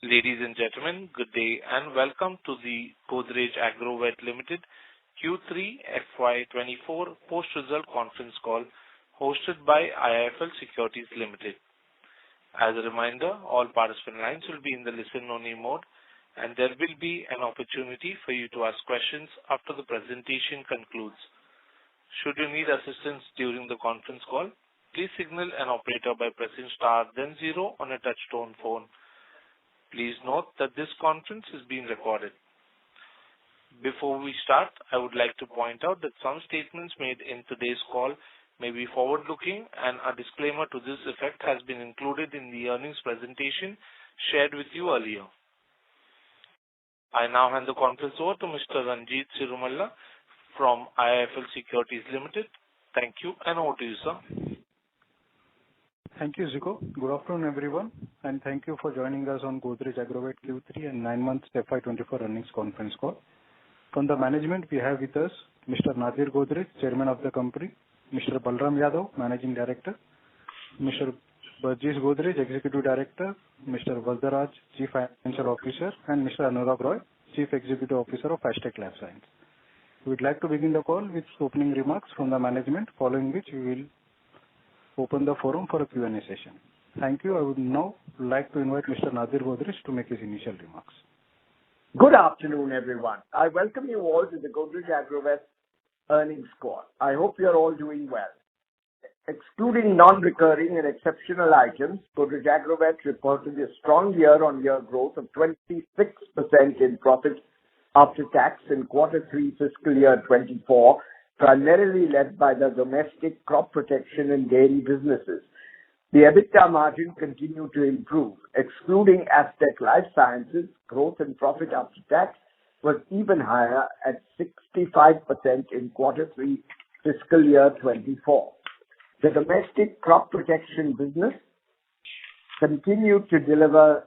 Ladies and gentlemen, good day and welcome to the Godrej Agrovet Ltd Q3 FY'24 post-result conference call hosted by IIFL Securities Limited. As a reminder, all participant lines will be in the listen-only mode, and there will be an opportunity for you to ask questions after the presentation concludes. Should you need assistance during the conference call, please signal an operator by pressing star then 0 on a touch-tone phone. Please note that this conference is being recorded. Before we start, I would like to point out that some statements made in today's call may be forward-looking, and a disclaimer to this effect has been included in the earnings presentation shared with you earlier. I now hand the conference over to Mr. Ranjit Cirumalla from IIFL Securities Limited. Thank you, and over to you, sir. Thank you, Zico. Good afternoon, everyone, and thank you for joining us on Godrej Agrovet Q3 and 9 months FY'24 earnings conference call. From the management, we have with us Mr. Nadir Godrej, Chairman of the company, Mr. Balram Yadav, Managing Director, Mr. Godrej Godrej, Executive Director, Mr. Varadaraj, Chief Financial Officer, and Mr. Anurag Roy, Chief Executive Officer of Astec LifeSciences. We would like to begin the call with opening remarks from the management, following which we will open the forum for a Q&A session. Thank you. I would now like to invite Mr. Nadir Godrej to make his initial remarks. Good afternoon, everyone. I welcome you all to the Godrej Agrovet earnings call. I hope you are all doing well. Excluding non-recurring and exceptional items, Godrej Agrovet reported a strong year-on-year growth of 26% in profit after tax in Q3 fiscal year 24, primarily led by the domestic crop protection and dairy businesses. The EBITDA margin continued to improve. Excluding Astec LifeSciences, growth in profit after tax was even higher at 65% in Q3 fiscal year 24. The domestic crop protection business continued to deliver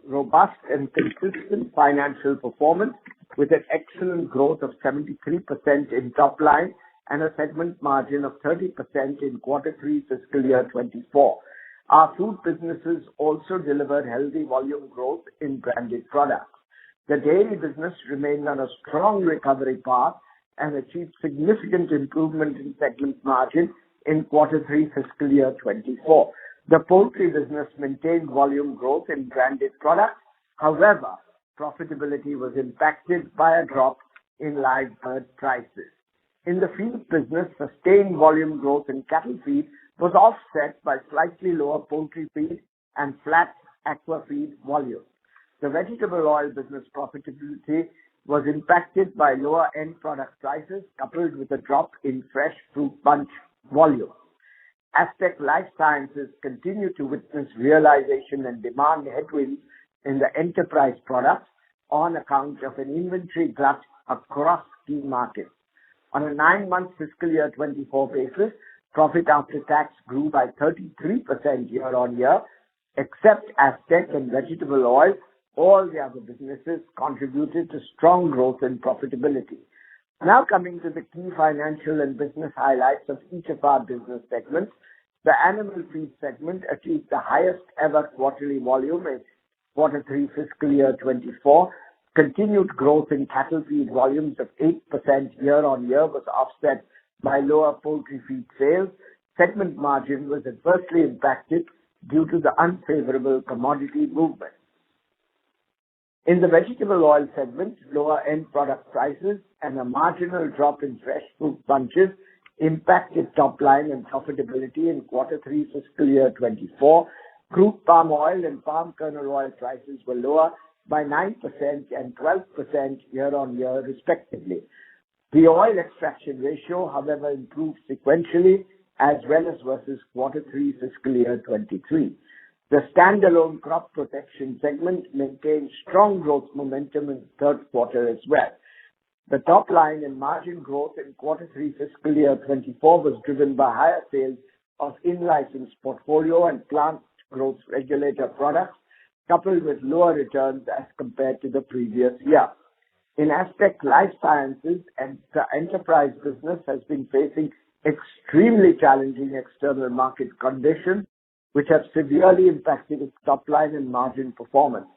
robust and consistent financial performance with an excellent growth of 73% in top line and a segment margin of 30% in Q3 fiscal year 24. Our food businesses also delivered healthy volume growth in branded products. The dairy business remained on a strong recovery path and achieved significant improvement in segment margin in Q3 fiscal year 24. The poultry business maintained volume growth in branded products. However, profitability was impacted by a drop in live bird prices. In the feed business, sustained volume growth in cattle feed was offset by slightly lower poultry feed and flat aqua feed volume. The vegetable oil business profitability was impacted by lower end product prices coupled with a drop in fresh fruit bunch volume. Astec LifeSciences continued to witness realization and demand headwinds in the enterprise products on account of an inventory glut across key markets. On a 9-month fiscal year 24 basis, profit after tax grew by 33% year-on-year. Except Astec and vegetable oil, all the other businesses contributed to strong growth and profitability. Now coming to the key financial and business highlights of each of our business segments, the animal feed segment achieved the highest ever quarterly volume in Q3 fiscal year 24. Continued growth in cattle feed volumes of 8% year-on-year was offset by lower poultry feed sales. Segment margin was adversely impacted due to the unfavorable commodity movement. In the vegetable oil segment, lower end product prices and a marginal drop in fresh fruit bunches impacted top line and profitability in Q3 fiscal year 24. Crude palm oil and palm kernel oil prices were lower by 9% and 12% year-on-year respectively. The oil extraction ratio, however, improved sequentially as well as versus Q3 fiscal year 23. The standalone crop protection segment maintained strong growth momentum in the third quarter as well. The top line and margin growth in Q3 fiscal year 24 was driven by higher sales of in-licensed portfolio and plant growth regulator products, coupled with lower returns as compared to the previous year. In Astec LifeSciences, and the enterprise business has been facing extremely challenging external market conditions which have severely impacted its top line and margin performance.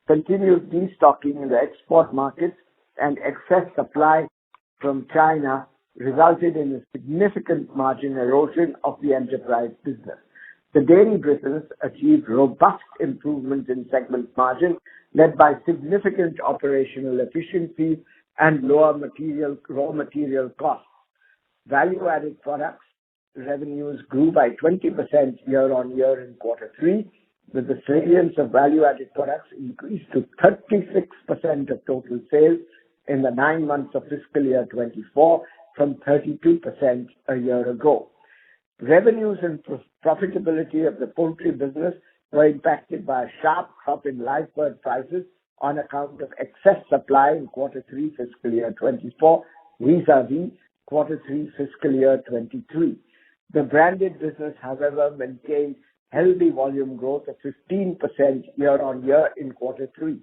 Continued destocking in the export markets and excess supply from China resulted in a significant margin erosion of the enterprise business. The dairy business achieved robust improvement in segment margin, led by significant operational efficiencies and lower raw material costs. Value-added products revenues grew by 20% year-on-year in quarter 3, with the salience of value-added products increased to 36% of total sales in the 9 months of fiscal year 24 from 32% a year ago. Revenues and profitability of the poultry business were impacted by a sharp drop in live bird prices on account of excess supply in quarter 3 fiscal year 24 vis-a-vis quarter 3 fiscal year 23. The branded business, however, maintained healthy volume growth of 15% year-on-year in quarter 3.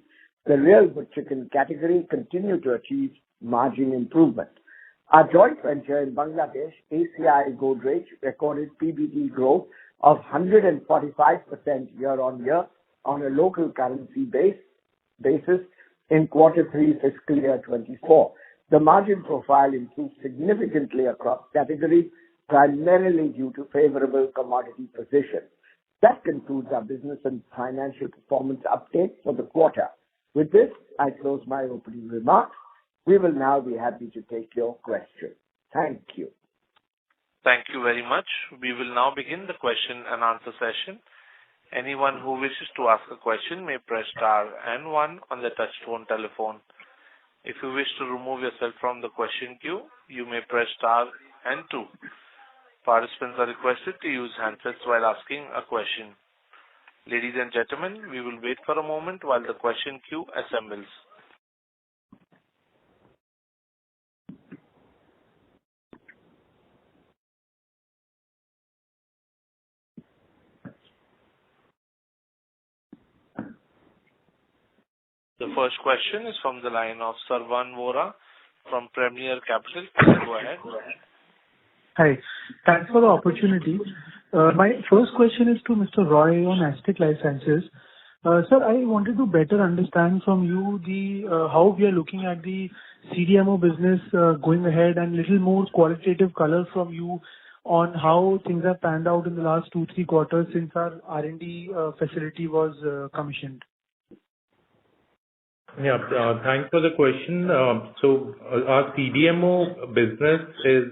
The real good chicken category continued to achieve margin improvement. Our joint venture in Bangladesh, ACI Godrej, recorded PBT growth of 145% year-on-year on a local currency basis in quarter 3 fiscal year 24. The margin profile improved significantly across categories, primarily due to favorable commodity position. That concludes our business and financial performance update for the quarter. With this, I close my opening remarks. We will now be happy to take your questions. Thank you. Thank you very much. We will now begin the question and answer session. Anyone who wishes to ask a question may press star and 1 on the touch-tone telephone. If you wish to remove yourself from the question queue, you may press star and 2. Participants are requested to use handsets while asking a question. Ladies and gentlemen, we will wait for a moment while the question queue assembles. The first question is from the line of Sarvan Vora from Premier Capital. Please go ahead. Hi. Thanks for the opportunity. My first question is to Mr. Roy on Aztec Life Sciences. Sir, I wanted to better understand from you how we are looking at the CDMO business going ahead, and little more qualitative color from you on how things have panned out in the last 2-3 quarters since our R&D facility was commissioned. Yeah, thanks for the question. So our CDMO business is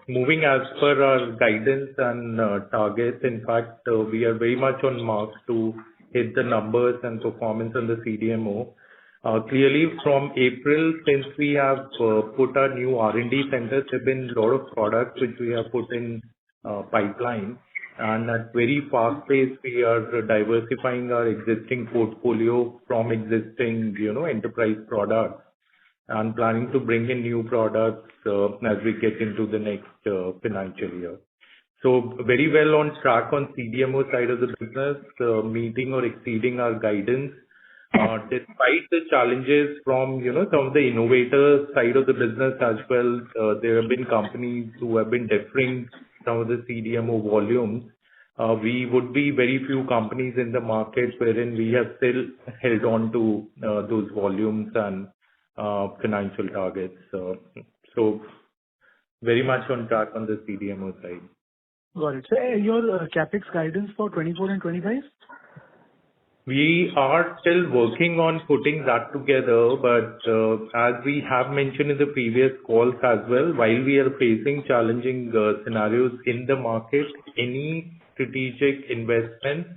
moving as per our guidance and targets. In fact, we are very much on mark to hit the numbers and performance on the CDMO. Clearly, from April, since we have put our new R&D centers, there have been a lot of products which we have put in pipeline. And at very fast pace, we are diversifying our existing portfolio from existing, enterprise products and planning to bring in new products as we get into the next financial year. So very well on track on CDMO side of the business, meeting or exceeding our guidance. Despite the challenges from, some of the innovator side of the business as well, there have been companies who have been deferring some of the CDMO volumes. We would be very few companies in the market wherein we have still held on to those volumes and financial targets. So very much on track on the CDMO side. Got it. So your capex guidance for 24 and 25? We are still working on putting that together, but as we have mentioned in the previous calls as well, while we are facing challenging scenarios in the market, any strategic investments,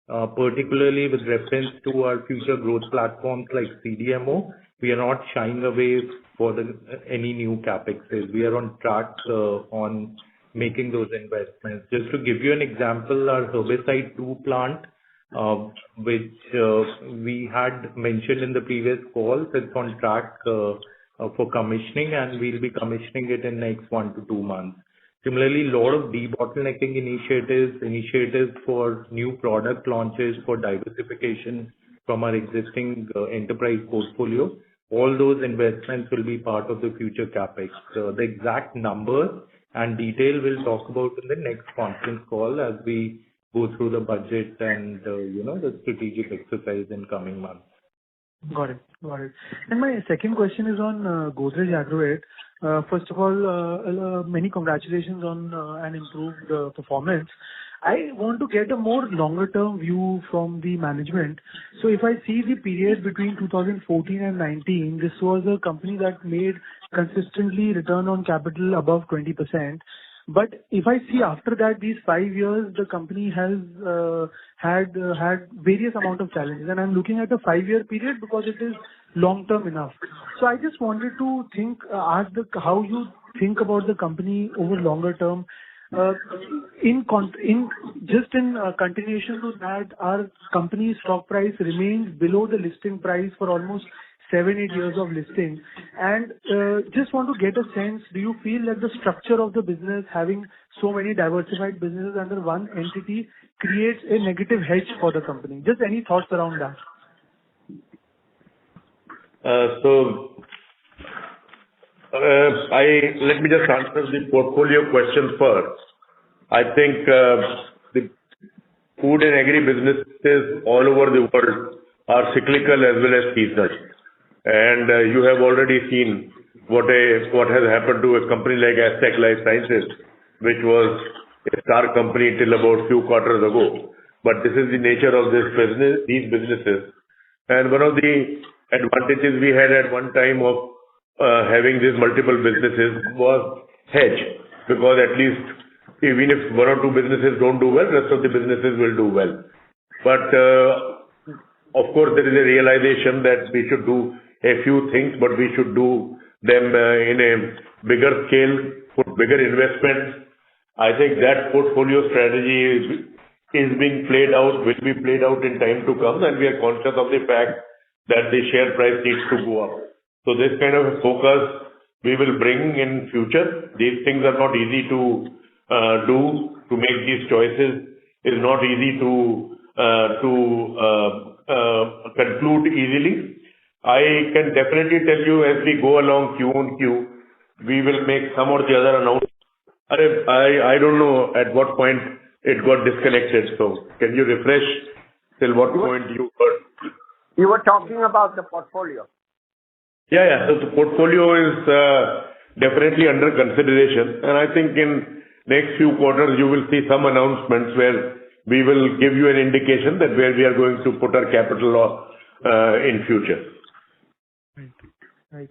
particularly with reference to our future growth platforms like CDMO, we are not shying away for any new capexes. We are on track on making those investments. Just to give you an example, our herbicide 2 plant, which we had mentioned in the previous calls, it's on track for commissioning, and we'll be commissioning it in next 1 to 2 months. Similarly, a lot of debottlenecking initiatives for new product launches, for diversification from our existing enterprise portfolio. All those investments will be part of the future capex. The exact numbers and detail we'll talk about in the next conference call as we go through the budget and, the strategic exercise in coming months. Got it. And my second question is on Godrej Agrovet. First of all, many congratulations on an improved performance. I want to get a more longer-term view from the management. So if I see the period between 2014 and 19, this was a company that made consistently return on capital above 20%. But if I see after that, these 5 years, the company has had various amount of challenges, and I'm looking at a 5-year period because it is long term enough. So I just wanted to ask how you think about the company over longer term. In continuation to that, our company's stock price remains below the listing price for almost 7-8 years of listing. And just want to get a sense, do you feel that the structure of the business, having so many diversified businesses under one entity, creates a negative hedge for the company? Just any thoughts around that? Let me just answer the portfolio question first. I think the food and agri businesses all over the world are cyclical as well as seasonal. And you have already seen what has happened to a company like Astec LifeSciences, which was a star company till about few quarters ago. But this is the nature of these businesses. And one of the advantages we had at one time of having these multiple businesses was hedge, because at least even if one or two businesses don't do well, rest of the businesses will do well. But of course, there is a realization that we should do a few things, but we should do them in a bigger scale, put bigger investments. I think that portfolio strategy is being played out, will be played out in time to come, and we are conscious of the fact that the share price needs to go up. So this kind of focus we will bring in future. These things are not easy to to make these choices is not easy to conclude easily. I can definitely tell you as we go along Q on Q, we will make some or the other announcement. I don't know at what point it got disconnected. So can you refresh till what point you heard? You were talking about the portfolio. Yeah. So the portfolio is definitely under consideration, and I think in next few quarters you will see some announcements where we will give you an indication that where we are going to put our capital in future. Right.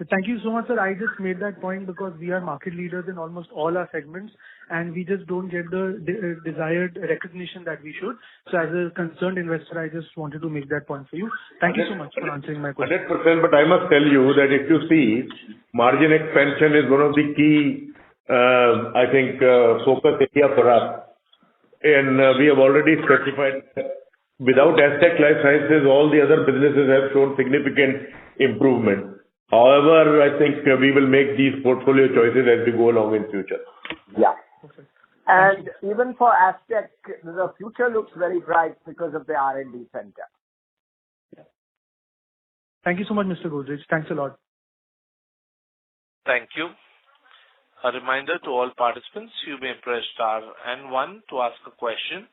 Thank you so much, sir. I just made that point because we are market leaders in almost all our segments, and we just don't get the desired recognition that we should. So as a concerned investor, I just wanted to make that point for you. Thank you so much for answering my question. 100%, but I must tell you that if you see, margin expansion is one of the key, focus area for us. And we have already specified that without Astec LifeSciences, all the other businesses have shown significant improvement. However, I think we will make these portfolio choices as we go along in future. Yeah. Perfect. And even for Astec, the future looks very bright because of the R&D center. Yeah. Thank you so much, Mr. Godrej. Thanks a lot. Thank you. A reminder to all participants, you may press star and 1 to ask a question.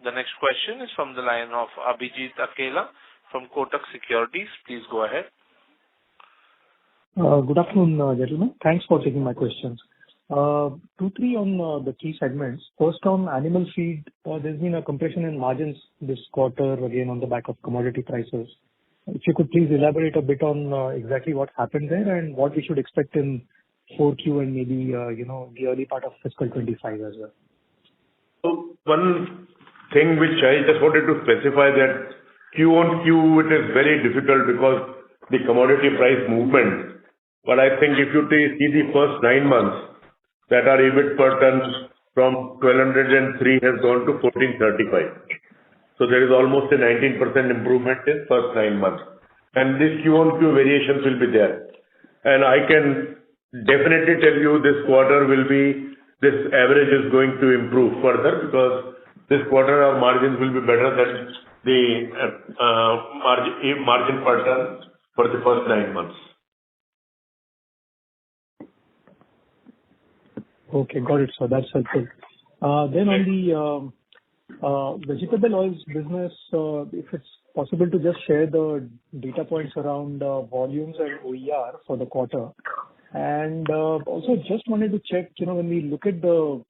The next question is from the line of Abhijit Akela from Kotak Securities. Please go ahead. Good afternoon, gentlemen. Thanks for taking my questions. 2, 3 on the key segments. First, on animal feed, there's been a compression in margins this quarter, again, on the back of commodity prices. If you could please elaborate a bit on exactly what happened there and what we should expect in 4Q and maybe, the early part of fiscal 25 as well. So one thing which I just wanted to specify that Q on Q, it is very difficult because the commodity price movement. But I think if you see the first 9 months, that our EBIT per ton from 1,203 has gone to 1,435. So there is almost a 19% improvement in first 9 months. And this Q on Q variations will be there. And I can definitely tell you this quarter this average is going to improve further because this quarter our margins will be better than the margin per ton for the first 9 months. Okay, got it, sir. That's helpful. Then on the vegetable oils business, if it's possible to just share the data points around volumes and OER for the quarter. And also just wanted to check, when we look at the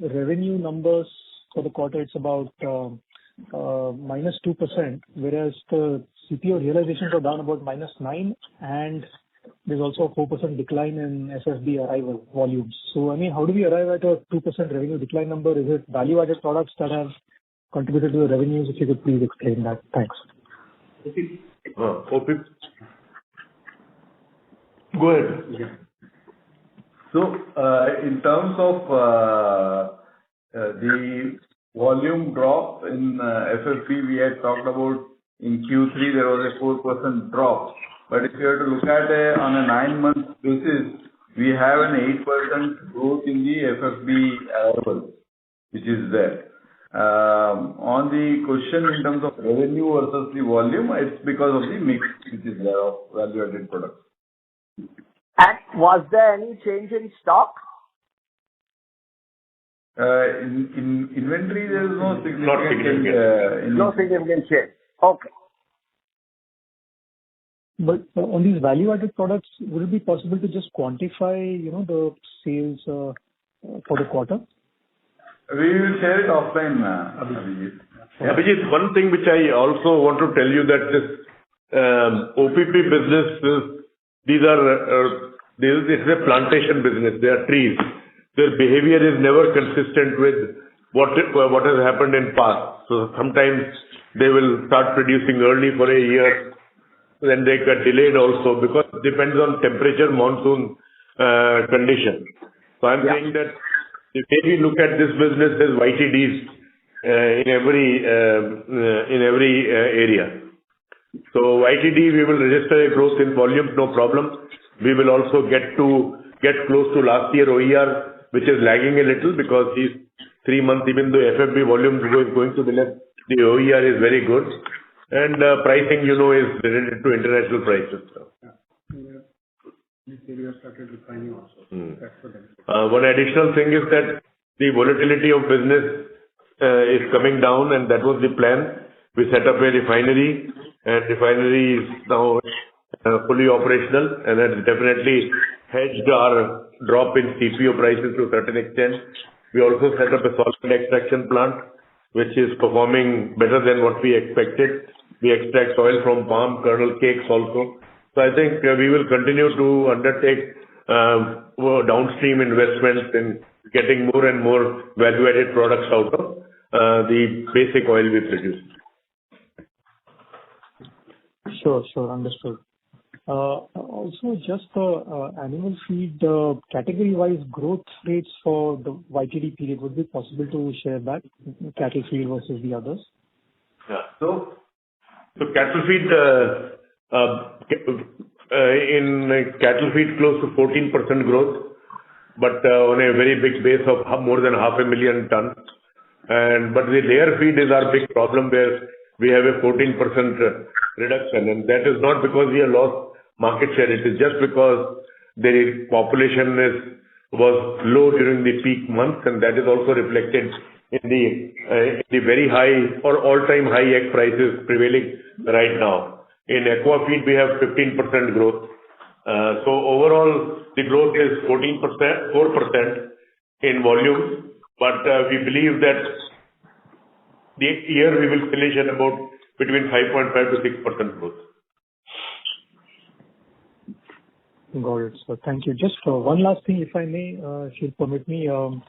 revenue numbers for the quarter, it's about -2%, whereas the CPO realizations are down about -9%, and there's also a 4% decline in FFB arrival volumes. So, how do we arrive at a 2% revenue decline number? Is it value-added products that have contributed to the revenues? If you could please explain that. Thanks. OP. Go ahead. Yeah. So, in terms of the volume drop in FFB, we had talked about in Q3 there was a 4% drop. But if you were to look at it on a 9-month basis, we have an 8% growth in the FFB arrival, which is there. On the question in terms of revenue versus the volume, it's because of the mix which is there of value-added products. And was there any change in stock? In inventory, there is no significant change. No significant change. Okay. But on these value-added products, would it be possible to just quantify, the sales for the quarter? We will share it offline, Abhijit. Abhijit, one thing which I also want to tell you that this OPP business this is a plantation business. They are trees. Their behavior is never consistent with what has happened in past. So sometimes they will start producing early for a year, then they get delayed also because it depends on temperature, monsoon condition. So I'm saying that the way we look at this business is YTDs in every area. So YTD we will register a growth in volumes, no problem. We will also get close to last year OER, which is lagging a little because these 3 months, even though FFB volume is going to be less, the OER is very good. And pricing, is related to international prices. This area started declining also. That's for them. One additional thing is that the volatility of business is coming down, and that was the plan. We set up a refinery, and refinery is now fully operational, and has definitely hedged our drop in CPO prices to a certain extent. We also set up a solvent extraction plant, which is performing better than what we expected. We extract oil from palm kernel cakes also. So I think we will continue to undertake downstream investments in getting more and more value-added products out of the basic oil we produce. Sure, understood. Also, just animal feed category-wise growth rates for the YTD period, would it be possible to share that, cattle feed versus the others? Yeah. So cattle feed, in cattle feed close to 14% growth, but on a very big base of more than 500,000 tons. But the layer feed is our big problem where we have a 14% reduction, and that is not because we have lost market share. It is just because the population was low during the peak months, and that is also reflected in the very high or all-time high egg prices prevailing right now. In aqua feed, we have 15% growth. So overall, the growth is 4% in volume, but we believe that the year we will finish at about between 5.5 to 6% growth. Got it, sir. Thank you. Just one last thing, if I may, if you'll permit me. Sure.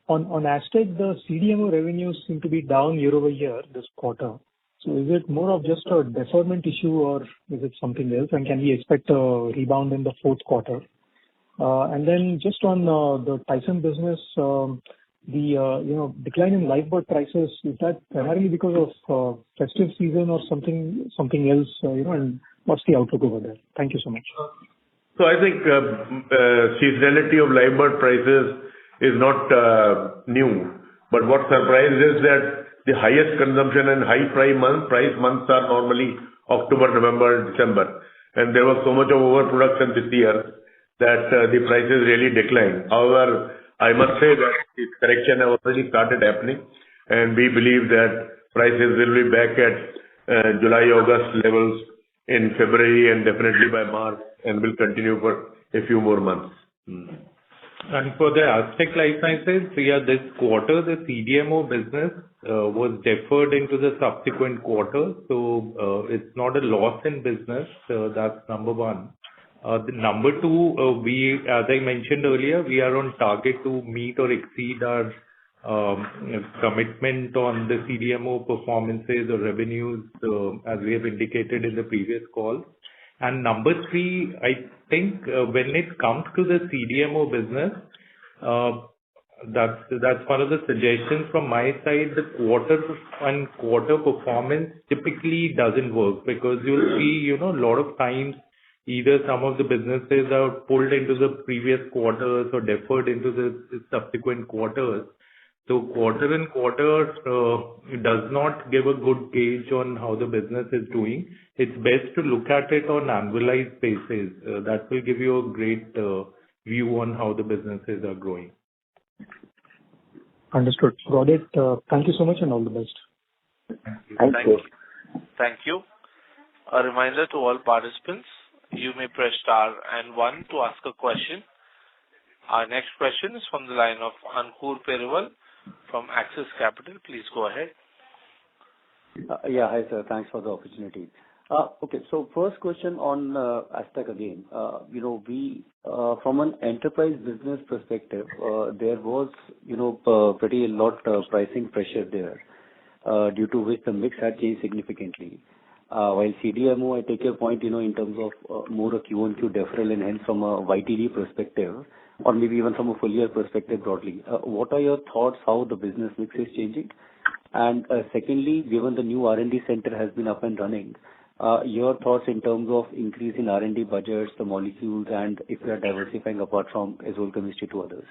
On Aztec, the CDMO revenues seem to be down year-over-year this quarter. So is it more of just a deferment issue, or is it something else? And can we expect a rebound in the fourth quarter? And then just on the Tyson business, the decline in live bird prices, is that primarily because of festive season or something else? And what's the outlook over there? Thank you so much. So I think seasonality of live bird prices is not new. But what surprised is that the highest consumption and high price months are normally October, November, December. And there was so much of overproduction this year that the prices really declined. However, I must say that this correction has already started happening, and we believe that prices will be back at July, August levels in February and definitely by March, and will continue for a few more months. And for the Aztec Life Sciences, this quarter, the CDMO business was deferred into the subsequent quarter. So, it's not a loss in business. That's number one. The number two, as I mentioned earlier, we are on target to meet or exceed our commitment on the CDMO performances or revenues, as we have indicated in the previous call. And number three, I think, when it comes to the CDMO business, that's one of the suggestions from my side. The quarter-on-quarter performance typically doesn't work, because you'll see, a lot of times either some of the businesses are pulled into the previous quarters or deferred into the subsequent quarters. So quarter-on-quarter does not give a good gauge on how the business is doing. It's best to look at it on annualized basis. That will give you a great view on how the businesses are growing. Understood. Got it. Thank you so much, and all the best. Thank you. Thank you. A reminder to all participants, you may press star and one to ask a question. Our next question is from the line of Ankur Periwal from Axis Capital. Please go ahead. Yeah. Hi, sir. Thanks for the opportunity. Okay, so first question on Aztec again. We from an enterprise business perspective, there was, pretty a lot of pricing pressure there, due to which the mix had changed significantly. While CDMO, I take your point, in terms of more a Q-on-Q deferral, and hence from a YTD perspective, or maybe even from a full year perspective broadly. What are your thoughts how the business mix is changing? And secondly, given the new R&D center has been up and running, your thoughts in terms of increase in R&D budgets, the molecules, and if you are diversifying apart from azole chemistry to others?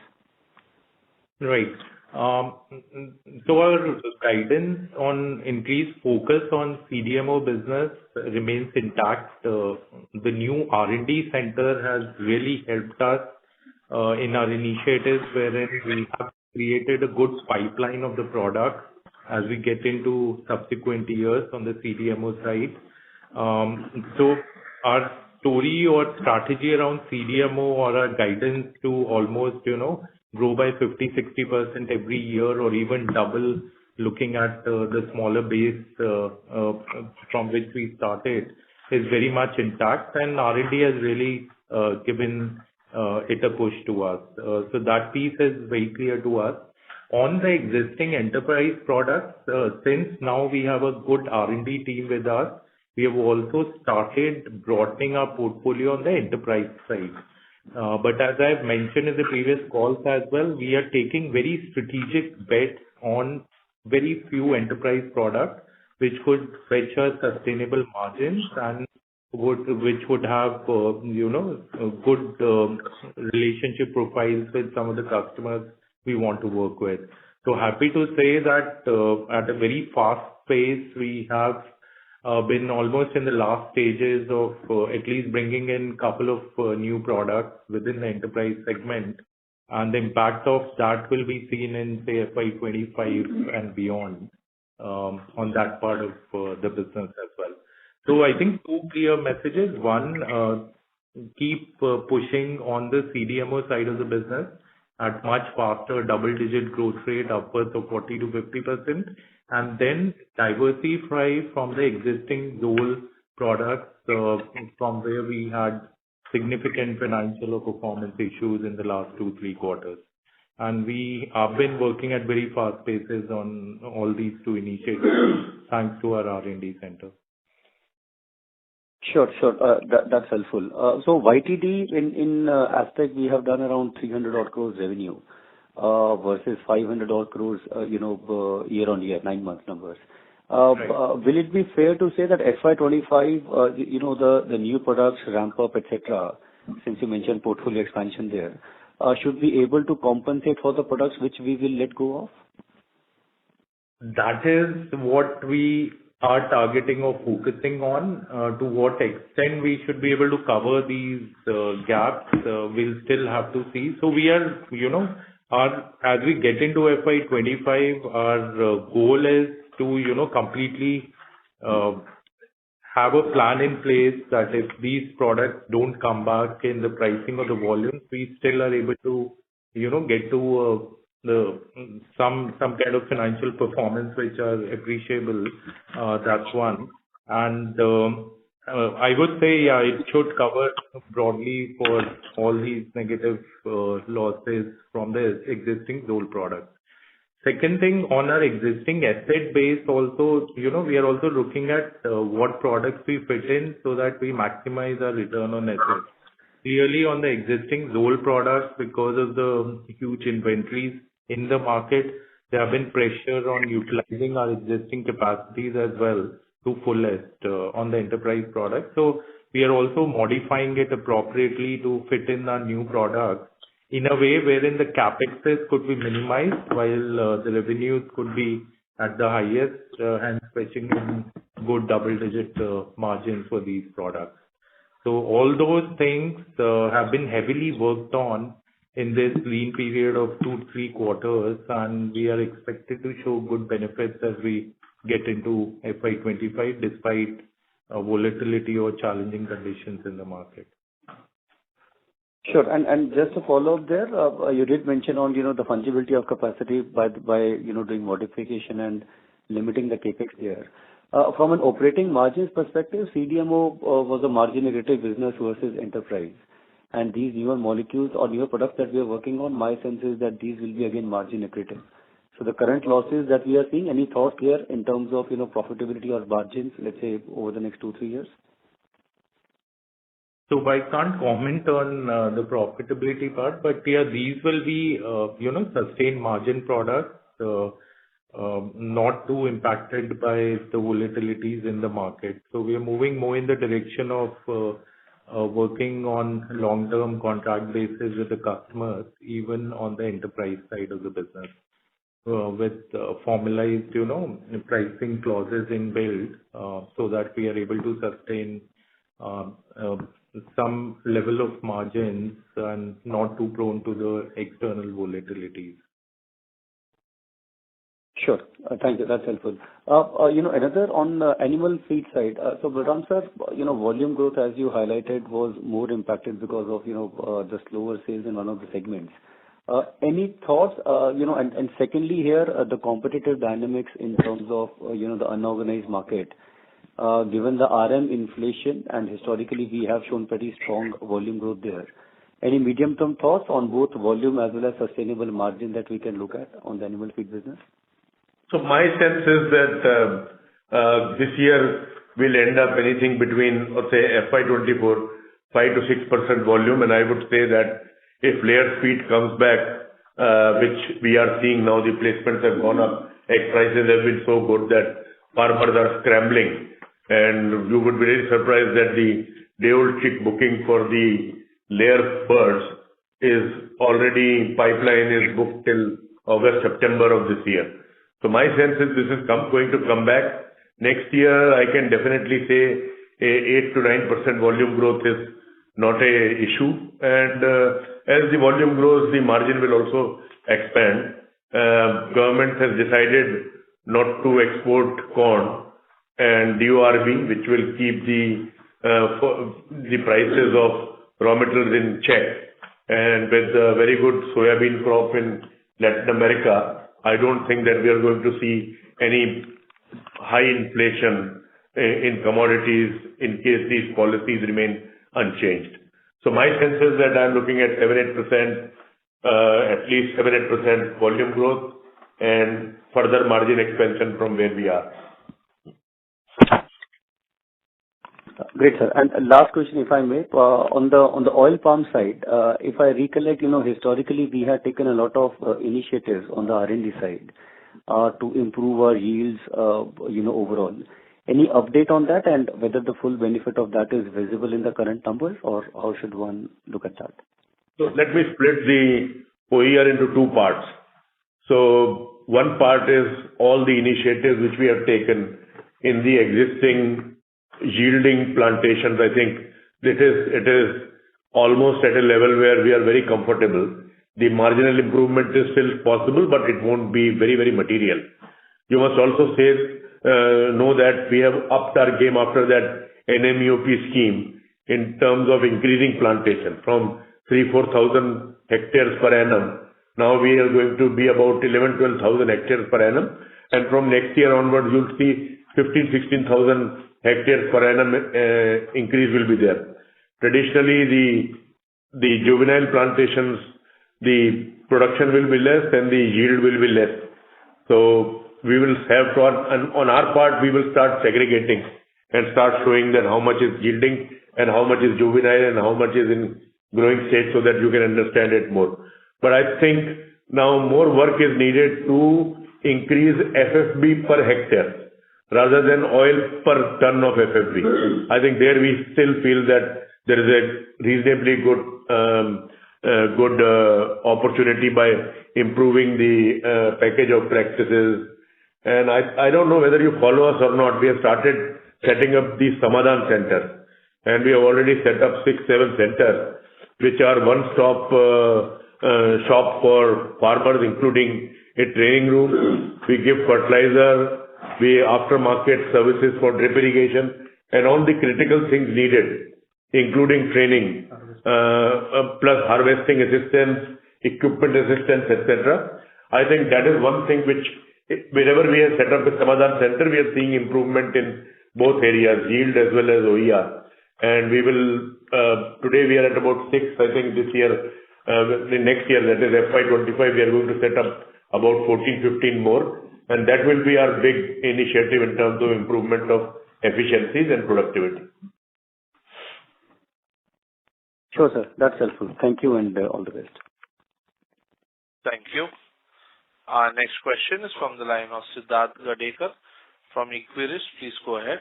Right. So our guidance on increased focus on CDMO business remains intact. The new R&D center has really helped us in our initiatives, wherein we have created a good pipeline of the product as we get into subsequent years on the CDMO side. So our story or strategy around CDMO, or our guidance to almost, grow by 50-60% every year, or even double, looking at the smaller base from which we started, is very much intact, and R&D has really given it a push to us. So that piece is very clear to us. On the existing enterprise products, since now we have a good R&D team with us, we have also started broadening our portfolio on the enterprise side. But as I've mentioned in the previous calls as well, we are taking very strategic bets on very few enterprise products, which could fetch us sustainable margins and which would have, good relationship profiles with some of the customers we want to work with. So happy to say that at a very fast pace, we have been almost in the last stages of at least bringing in a couple of new products within the enterprise segment, and the impact of that will be seen in, say, FY'25 and beyond, on that part of the business as well. So I think two clear messages. One, keep pushing on the CDMO side of the business at much faster double-digit growth rate, upwards of 40-50%, and then diversify from the existing Zole products, from where we had significant financial or performance issues in the last 2-3 quarters. And we have been working at very fast paces on all these two initiatives, thanks to our R&D center. Sure. That's helpful. So YTD in Aztec, we have done around 300 odd crores revenue, versus 500 odd crores, year-on-year, 9 months numbers. Right. Will it be fair to say that FY'25, the new products ramp up, et cetera, since you mentioned portfolio expansion there, should be able to compensate for the products which we will let go of? That is what we are targeting or focusing on. To what extent we should be able to cover these gaps, we'll still have to see. So we are, As we get into FY'25, our goal is to, completely have a plan in place that if these products don't come back in the pricing or the volumes, we still are able to, get to some kind of financial performance which are appreciable. That's one. And I would say, yeah, it should cover broadly for all these negative losses from the existing Zol products. Second thing, on our existing asset base also, we are also looking at what products we fit in so that we maximize our return on assets. Clearly, on the existing Zol products, because of the huge inventories in the market, there have been pressure on utilizing our existing capacities as well to fullest on the enterprise product. So we are also modifying it appropriately to fit in our new products in a way wherein the capexes could be minimized while the revenues could be at the highest and fetching in good double-digit margins for these products. So all those things have been heavily worked on in this lean period of 2-3 quarters, and we are expected to show good benefits as we get into FY'25 despite volatility or challenging conditions in the market. Sure. And just to follow up there, you did mention on, the fungibility of capacity by doing modification and limiting the CapEx there. From an operating margins perspective, CDMO was a margin-negative business versus enterprise. And these newer molecules or newer products that we are working on, my sense is that these will be again margin-accretive. So the current losses that we are seeing, any thoughts here in terms of, profitability or margins, let's say, over the next 2-3 years? So I can't comment on the profitability part, but yeah, these will be, sustained margin products, not too impacted by the volatilities in the market. So we are moving more in the direction of working on long-term contract basis with the customers, even on the enterprise side of the business, with formalized, pricing clauses inbuilt, so that we are able to sustain some level of margins and not too prone to the external volatilities. Sure. Thank you. That's helpful. Another on the animal feed side. So Balram sir, volume growth, as you highlighted, was more impacted because of, the slower sales in one of the segments. Any thoughts, and secondly here, the competitive dynamics in terms of, the unorganized market, given the RM inflation, and historically we have shown pretty strong volume growth there. Any medium-term thoughts on both volume as well as sustainable margin that we can look at on the animal feed business? So my sense is that this year will end up anything between, let's say, FY'24, 5-6% volume, and I would say that if layered feed comes back, which we are seeing now, the placements have gone up, egg prices have been so good that farmers are scrambling, and you would be very surprised that the day-old chick booking for the layer birds is already, pipeline is booked till August, September of this year. So my sense is this is going to come back. Next year, I can definitely say a 8-9% volume growth is not a issue. And as the volume grows, the margin will also expand. Government has decided not to export corn and DORB, which will keep the prices of raw materials in check. And with the very good soybean crop in Latin America, I don't think that we are going to see any high inflation in commodities in case these policies remain unchanged. So my sense is that I'm looking at 7-8%, at least 7-8% volume growth and further margin expansion from where we are. Great, sir. And last question, if I may, on the oil palm side, if I recollect, historically we had taken a lot of initiatives on the R&D side to improve our yields, overall. Any update on that, and whether the full benefit of that is visible in the current numbers, or how should one look at that? So let me split the OER into two parts. So one part is all the initiatives which we have taken in the existing yielding plantations. I think it is almost at a level where we are very comfortable. the marginal improvement is still possible, but it won't be very, very material. You must also know that we have upped our game after that NMEOP scheme in terms of increasing plantation from 3,000-4,000 hectares per annum. Now we are going to be about 11,000-12,000 hectares per annum, and from next year onwards, you'll see 15,000-16,000 hectares per annum increase will be there. Traditionally, the juvenile plantations, the production will be less and the yield will be less. So we will have to, on our part, we will start segregating and start showing that how much is yielding and how much is juvenile and how much is in growing state, so that you can understand it more. But I think now more work is needed to increase FFB per hectare rather than oil per ton of FFB. I think there we still feel that there is a reasonably good opportunity by improving the package of practices. And I don't know whether you follow us or not. We have started setting up these Samadhan centers, and we have already set up 6-7 centers, which are one-stop shop for farmers, including a training room. We give fertilizer, we aftermarket services for drip irrigation, and all the critical things needed, including training, plus harvesting assistance, equipment assistance, etc. I think that is one thing which, wherever we have set up a Samadhan center, we are seeing improvement in both areas, yield as well as OER. And we will, today we are at about 6, I think this year, the next year, that is FY'25, we are going to set up about 14-15 more. And that will be our big initiative in terms of improvement of efficiencies and productivity. Sure, sir. That's helpful. Thank you, and all the best. Thank you. Our next question is from the line of Siddharth Gadekar from Equirus. Please go ahead.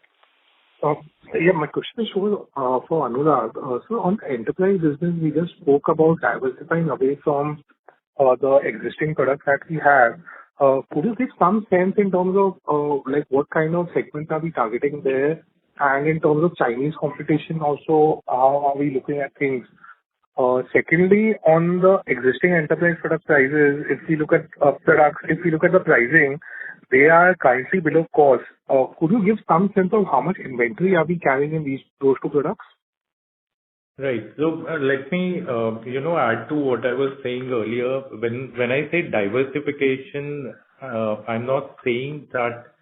My question is for Anurag. So on the enterprise business, we just spoke about diversifying away from the existing products that we have. Could you give some sense in terms of like what kind of segments are we targeting there? And in terms of Chinese competition also, how are we looking at things? Secondly, on the existing enterprise product prices, if we look at the pricing, they are currently below cost. Could you give some sense of how much inventory are we carrying in those two products? Right. So let me, add to what I was saying earlier. When I say diversification, I'm not saying that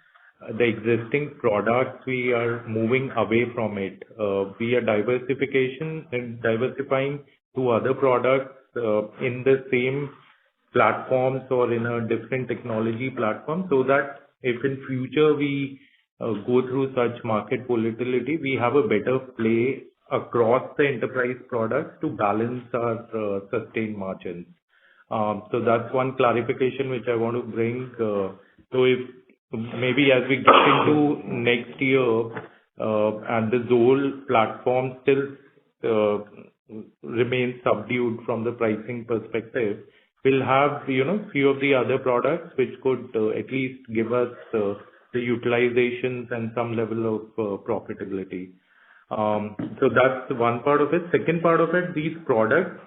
the existing products we are moving away from it. We are diversifying to other products in the same platforms or in a different technology platform, so that if in future we go through such market volatility, we have a better play across the enterprise products to balance our sustained margins. So that's one clarification which I want to bring. So if maybe as we get into next year and the Zoll platform still remains subdued from the pricing perspective, we'll have, few of the other products which could at least give us the utilizations and some level of profitability. So that's one part of it. Second part of it, these products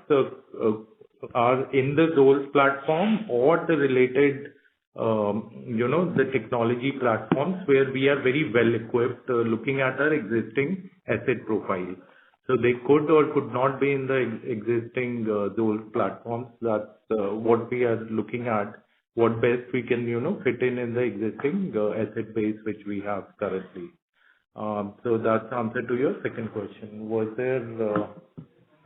are in the Zoll's platform or the related, the technology platforms where we are very well equipped looking at our existing asset profile. So they could or could not be in the existing Zoll platforms. That's what we are looking at, what best we can, fit in the existing asset base which we have currently. So that's the answer to your second question. Was there,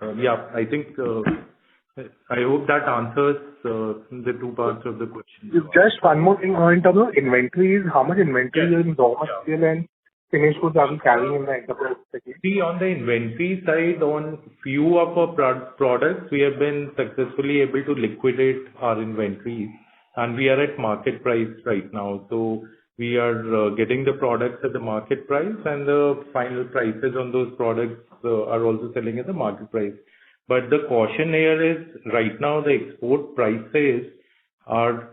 I think, I hope that answers the two parts of the question. Just one more thing in terms of inventories, how much inventory in raw material and finished goods are we carrying in the enterprise? See, on the inventory side, on few of our products, we have been successfully able to liquidate our inventories, and we are at market price right now. So we are getting the products at the market price, and the final prices on those products are also selling at the market price. But the caution here is right now the export prices are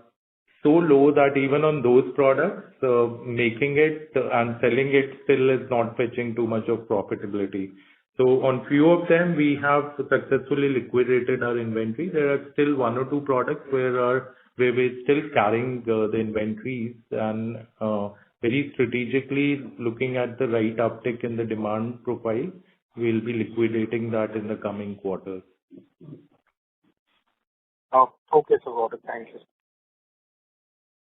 so low that even on those products, making it and selling it still is not fetching too much of profitability. So on few of them, we have successfully liquidated our inventory. There are still one or two products where we're still carrying the inventories and very strategically looking at the right uptick in the demand profile. We'll be liquidating that in the coming quarters. Okay, so got it. Thank you.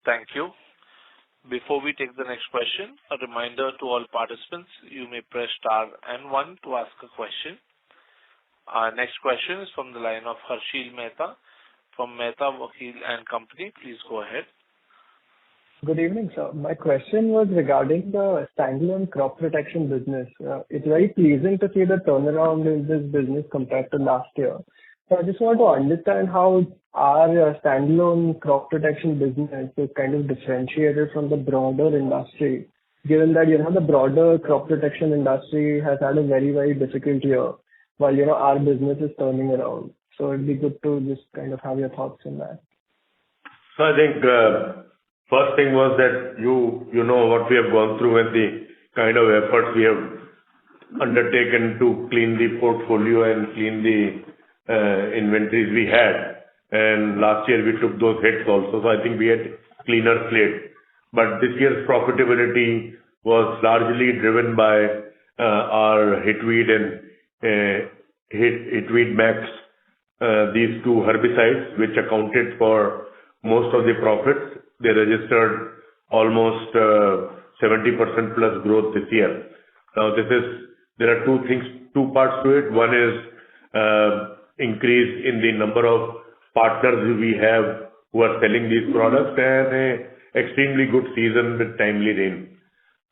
Thank you. Before we take the next question, a reminder to all participants, you may press star and one to ask a question. Our next question is from the line of Harshil Mehta from Mehta Vakil and Company. Please go ahead. Good evening, sir. My question was regarding the standalone crop protection business. It's very pleasing to see the turnaround in this business compared to last year. So I just want to understand how our standalone crop protection business is kind of differentiated from the broader industry, given that, the broader crop protection industry has had a very, very difficult year, while, our business is turning around. So it'd be good to just kind of have your thoughts on that. So I think first thing was that you know what we have gone through and the kind of efforts we have undertaken to clean the portfolio and clean the inventories we had. And last year we took those hits also. So I think we had cleaner slate. But this year's profitability was largely driven by our Hitweed and Hitweed Max, these two herbicides, which accounted for most of the profits. They registered almost 70% plus growth this year. Now there are two parts to it. One is increase in the number of partners we have who are selling these products and a extremely good season with timely rain.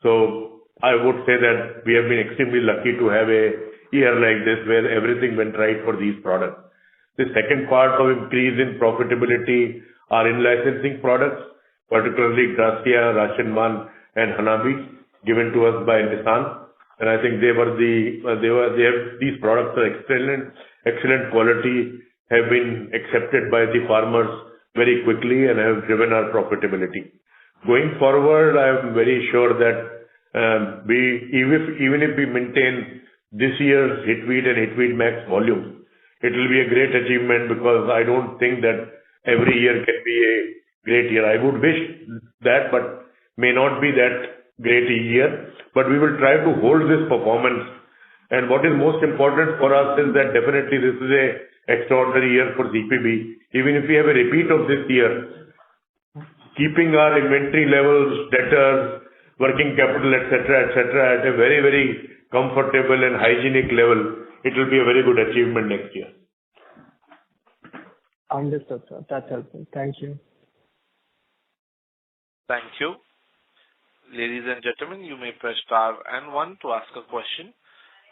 So I would say that we have been extremely lucky to have a year like this where everything went right for these products. The second part of increase in profitability are in licensing products, particularly Gracia, Rashinman and Hanabi, given to us by Nissan. And I think these products are excellent quality, have been accepted by the farmers very quickly and have driven our profitability. Going forward, I am very sure that even if we maintain this year's Hitweed and Hitweed Max volume, it will be a great achievement because I don't think that every year can be a great year. I would wish that, but may not be that great a year. But we will try to hold this performance. And what is most important for us is that definitely this is a extraordinary year for CPB. Even if we have a repeat of this year, keeping our inventory levels, debtors, working capital, etc., at a very, very comfortable and hygienic level, it will be a very good achievement next year. Understood, sir. That's helpful. Thank you. Thank you. Ladies and gentlemen, you may press star and one to ask a question.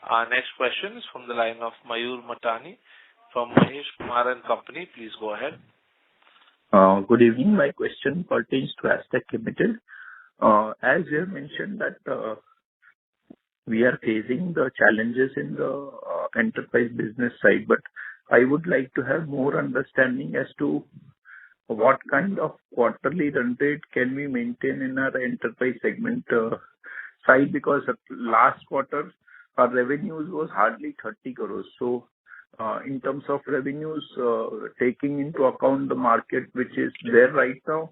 Our next question is from the line of Mayur Matani from Mahesh Kumar and Company. Please go ahead. Good evening. My question pertains to Astec Limited. As you have mentioned that we are facing the challenges in the enterprise business side, but I would like to have more understanding as to what kind of quarterly run rate can we maintain in our enterprise segment side, because last quarter our revenues was hardly 30 crores. So in terms of revenues, taking into account the market which is there right now,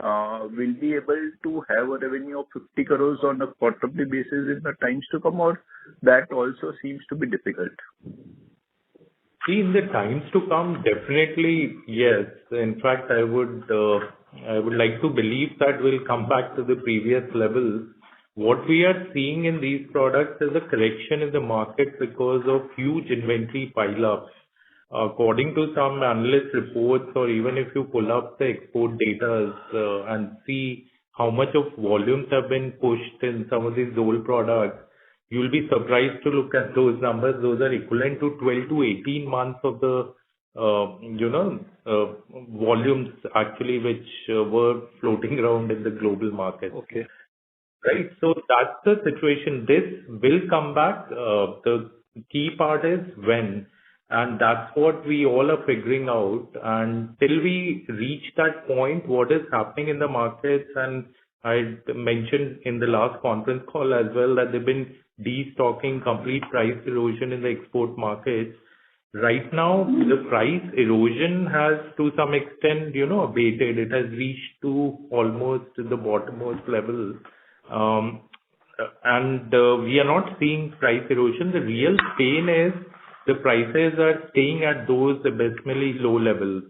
will be able to have a revenue of 50 crores on a quarterly basis in the times to come, or that also seems to be difficult? See, in the times to come, definitely yes. In fact, I would like to believe that we'll come back to the previous levels. What we are seeing in these products is a correction in the market because of huge inventory pile-ups. According to some analyst reports, or even if you pull up the export data and see how much of volumes have been pushed in some of these old products, you'll be surprised to look at those numbers. Those are equivalent to 12 to 18 months of the volumes actually which were floating around in the global market. Okay. Right. So that's the situation. This will come back. The key part is when. And that's what we all are figuring out. And till we reach that point, what is happening in the markets and I mentioned in the last conference call as well that they've been destocking, complete price erosion in the export markets. Right now, the price erosion has, to some extent, abated. It has reached to almost the bottommost level. We are not seeing price erosion. The real pain is the prices are staying at those abysmally low levels.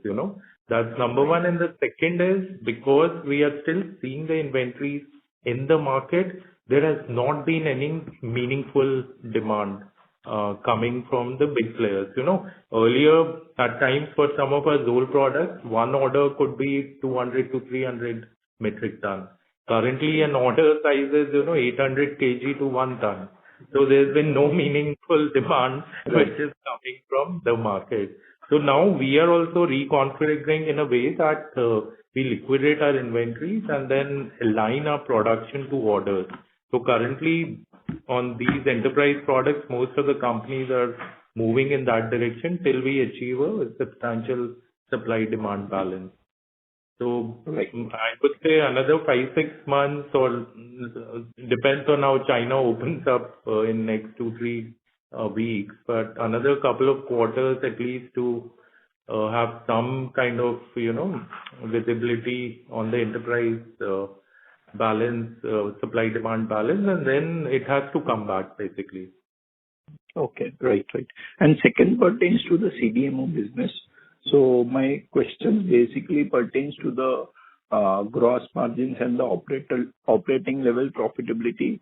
That's number one. And the second is because we are still seeing the inventories in the market, there has not been any meaningful demand coming from the big players. Earlier, at times for some of our Zoll products, one order could be 200 to 300 metric ton. Currently, an order size is, 800 kg to 1 ton. So there's been no meaningful demand which is coming from the market. So now we are also reconfiguring in a way that we liquidate our inventories and then align our production to orders. So currently, on these enterprise products, most of the companies are moving in that direction till we achieve a substantial supply-demand balance. So I would say another 5-6 months, or depends on how China opens up in next 2-3 weeks, but another couple of quarters at least to have some kind of visibility on the enterprise balance, supply-demand balance, and then it has to come back basically. Okay. Right. And second pertains to the CDMO business. So my question basically pertains to the gross margins and the operating level profitability,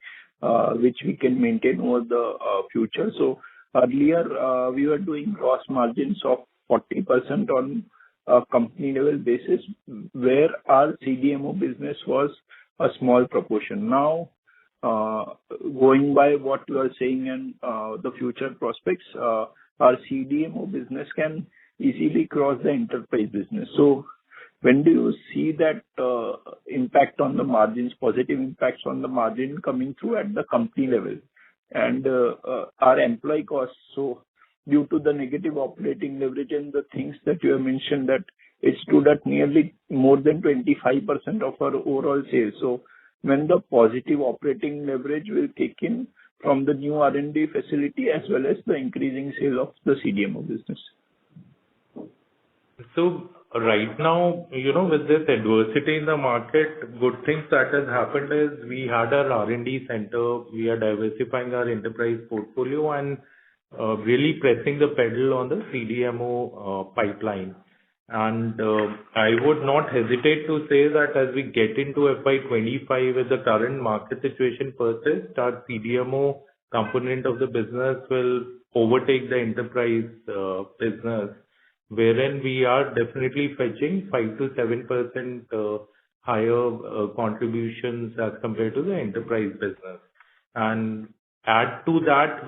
which we can maintain over the future. So earlier, we were doing gross margins of 40% on a company level basis, where our CDMO business was a small proportion. Now, going by what you are saying and the future prospects, our CDMO business can easily cross the enterprise business. So when do you see that impact on the margins, positive impacts on the margin coming through at the company level? And our employee costs, so due to the negative operating leverage and the things that you have mentioned, that it stood at nearly more than 25% of our overall sales. So when the positive operating leverage will kick in from the new R&D facility as well as the increasing sale of the CDMO business? So right now, with this adversity in the market, good things that has happened is we had our R&D center, we are diversifying our enterprise portfolio and really pressing the pedal on the CDMO pipeline. And I would not hesitate to say that as we get into FY'25, with the current market situation persists, our CDMO component of the business will overtake the enterprise business, wherein we are definitely fetching 5 to 7% higher contributions as compared to the enterprise business. And add to that,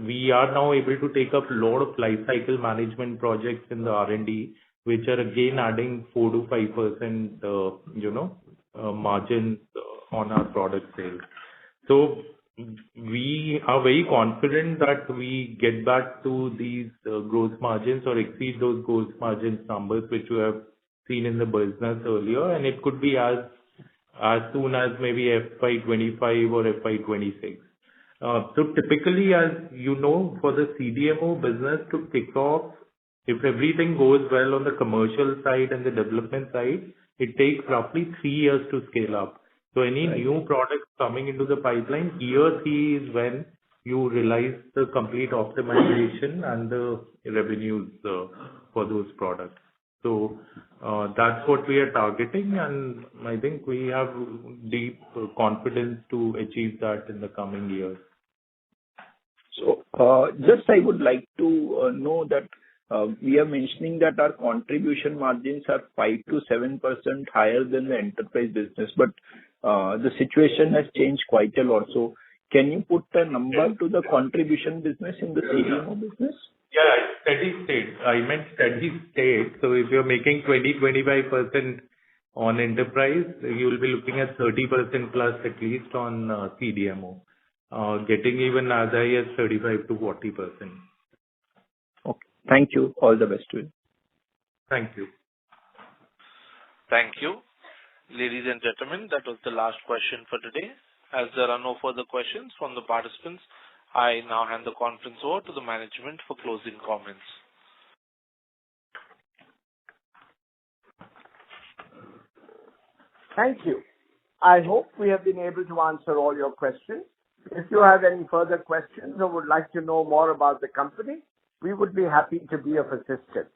we are now able to take up a lot of life cycle management projects in the R&D, which are again adding 4 to 5% margins on our product sales. So we are very confident that we get back to these gross margins or exceed those gross margins numbers which you have seen in the business earlier, and it could be as soon as maybe FY'25 or FY'26. So typically, as you know, for the CDMO business to kick off, if everything goes well on the commercial side and the development side, it takes roughly 3 years to scale up. So any new products coming into the pipeline, year 3 is when you realize the complete optimization and the revenues for those products. So that's what we are targeting, and I think we have deep confidence to achieve that in the coming years. So just I would like to know that we are mentioning that our contribution margins are 5 to 7% higher than the enterprise business, but the situation has changed quite a lot. So can you put a number to the contribution business in the CDMO business? Yeah, steady state. I meant steady state. So if you're making 20-25% on enterprise, you will be looking at 30% plus at least on CDMO, getting even as high as 35 to 40%. Okay. Thank you. All the best to you. Thank you. Thank you. Ladies and gentlemen, that was the last question for today. As there are no further questions from the participants, I now hand the conference over to the management for closing comments. Thank you. I hope we have been able to answer all your questions. If you have any further questions or would like to know more about the company, we would be happy to be of assistance.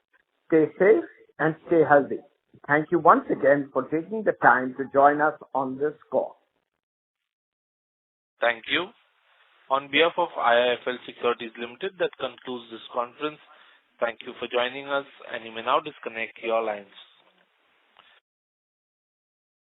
Stay safe and stay healthy. Thank you once again for taking the time to join us on this call. Thank you. On behalf of IIFL Securities Limited, that concludes this conference. Thank you for joining us, and you may now disconnect your lines.